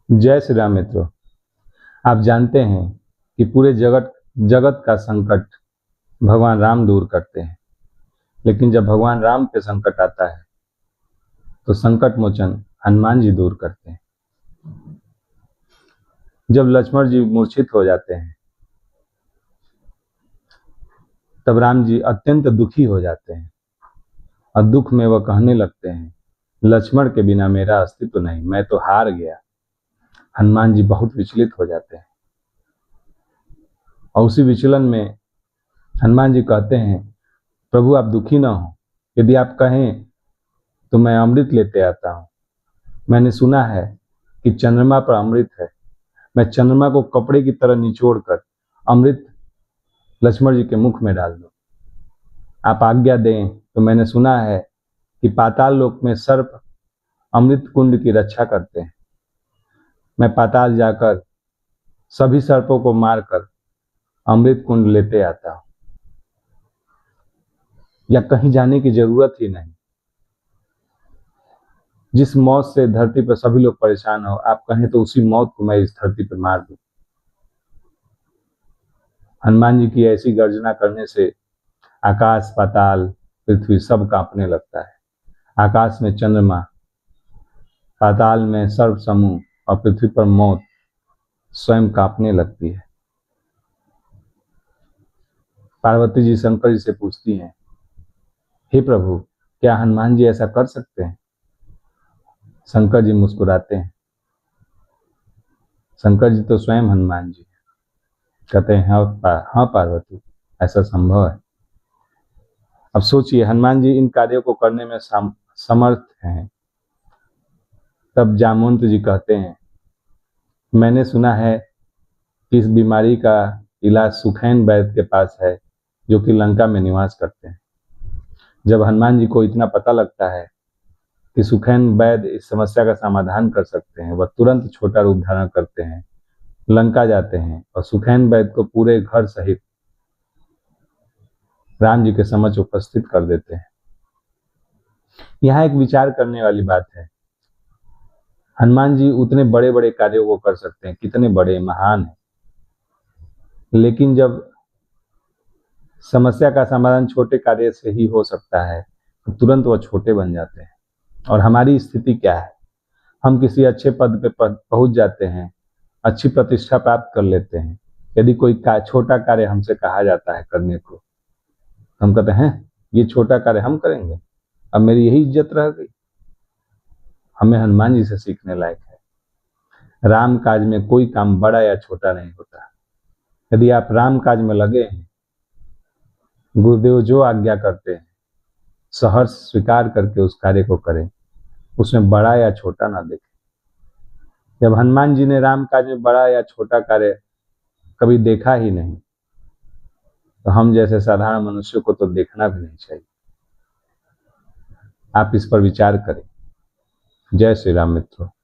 जय श्री राम मित्रों। आप जानते हैं कि पूरे जगत जगत का संकट भगवान राम दूर करते हैं, लेकिन जब भगवान राम पे संकट आता है तो संकट मोचन हनुमान जी दूर करते हैं। जब लक्ष्मण जी मूर्छित हो जाते हैं तब राम जी अत्यंत दुखी हो जाते हैं और दुख में वह कहने लगते हैं, लक्ष्मण के बिना मेरा अस्तित्व नहीं, मैं तो हार गया। हनुमान जी बहुत विचलित हो जाते हैं और उसी विचलन में हनुमान जी कहते हैं, प्रभु आप दुखी ना हो, यदि आप कहें तो मैं अमृत लेते आता हूँ। मैंने सुना है कि चंद्रमा पर अमृत है, मैं चंद्रमा को कपड़े की तरह निचोड़ कर अमृत लक्ष्मण जी के मुख में डाल दूं। आप आज्ञा दें तो मैंने सुना है कि पाताल लोक में सर्प अमृत कुंड की रक्षा करते हैं। मैं पाताल जाकर सभी सर्पों को मारकर अमृत कुंड लेते आता हूं, या कहीं जाने की जरूरत ही नहीं। जिस मौत से धरती पर सभी लोग परेशान हो, आप कहें तो उसी मौत को मैं इस धरती पर मार दूं। हनुमान जी की ऐसी गर्जना करने से आकाश पाताल पृथ्वी सब कांपने लगता है। आकाश में चंद्रमा, पाताल में सर्व समूह और पृथ्वी पर मौत स्वयं कांपने लगती है। पार्वती जी शंकर जी से पूछती हैं, हे प्रभु क्या हनुमान जी ऐसा कर सकते हैं? शंकर जी मुस्कुराते हैं। शंकर जी तो स्वयं हनुमान जी कहते हैं, हाँ पार्वती, ऐसा संभव है। अब सोचिए, हनुमान जी इन कार्यों को करने में समर्थ हैं। तब जामवंत जी कहते हैं, मैंने सुना है कि इस बीमारी का इलाज सुखैन वैद्य के पास है, जो कि लंका में निवास करते हैं। जब हनुमान जी को इतना पता लगता है कि सुखैन वैद्य इस समस्या का समाधान कर सकते हैं, वह तुरंत छोटा रूप धारण करते हैं, लंका जाते हैं और सुखैन वैद्य को पूरे घर सहित राम जी के समक्ष उपस्थित कर देते हैं। यहाँ एक विचार करने वाली बात है, हनुमान जी उतने बड़े बड़े कार्यों को कर सकते हैं, कितने बड़े महान हैं, लेकिन जब समस्या का समाधान छोटे कार्य से ही हो सकता है तो तुरंत वह छोटे बन जाते हैं। और हमारी स्थिति क्या है? हम किसी अच्छे पद पे पहुंच जाते हैं, अच्छी प्रतिष्ठा प्राप्त कर लेते हैं, यदि कोई छोटा कार्य हमसे कहा जाता है करने को, हम कहते हैं ये छोटा कार्य हम करेंगे, अब मेरी यही इज्जत रह गई। हमें हनुमान जी से सीखने लायक है। राम काज में कोई काम बड़ा या छोटा नहीं होता। यदि आप राम काज में लगे हैं, गुरुदेव जो आज्ञा करते हैं सहर्ष स्वीकार करके उस कार्य को करें, उसमें बड़ा या छोटा ना देखें। जब हनुमान जी ने राम काज में बड़ा या छोटा कार्य कभी देखा ही नहीं, तो हम जैसे साधारण मनुष्य को तो देखना भी नहीं चाहिए। आप इस पर विचार करें। जय श्री राम मित्रों।